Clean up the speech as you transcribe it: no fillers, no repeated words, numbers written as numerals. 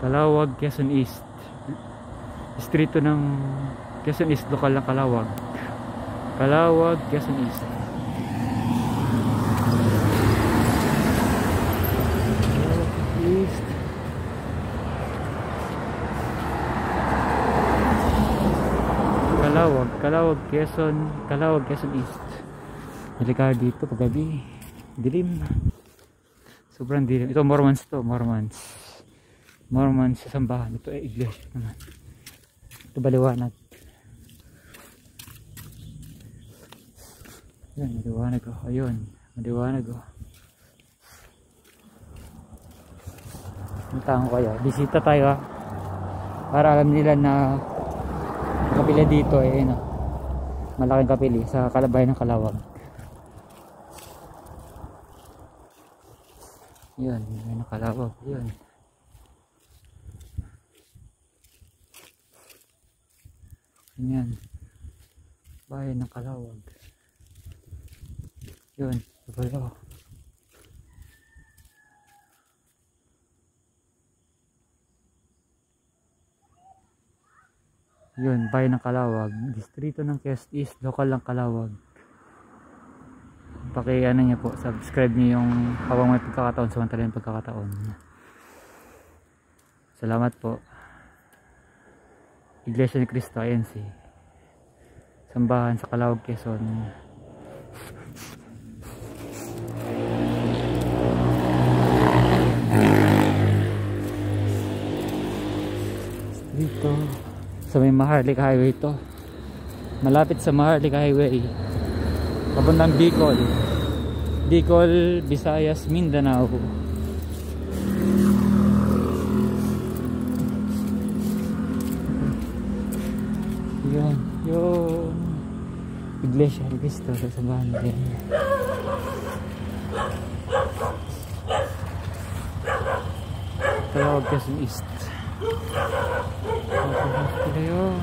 Calawag, Quezon East. Distrito ng Quezon East, lokal ng Calawag. Calawag, Quezon East. Calawag, Quezon East. Delikado dito paggabi. Dilim. Sobrang dilim. Ito Mormons to, Mormons sa sambahan. Ito ay iglesia naman. Ito baliwanag. Ayun, maliwanag oh. Ayun, maliwanag oh. Puntahan ko kayo. Bisita tayo para alam nila na kapila dito eh, no? Malaking kapili sa Kalabayan ng Calawag. Yan, may Calawag. Yan. Yan. Bayan ng Calawag. Yun, sabalo. Yun, bayan ng Calawag, distrito ng Quezon East, lokal ng Calawag. Paki-ano niyo po, subscribe niyo yung habang may pagkakataon, samantala yung pagkakataon. Salamat po. Iglesia ni Cristo, INC. Sambahan sa Calawag, Quezon. Dito sa may Maharlika Highway to. Malapit sa Maharlika Highway. Papuntang Bicol. Bicol, Visayas, Mindanao. Yun. Iglesia ni Cristo sa sambahan din. Calawag, Quezon East. Ito yun.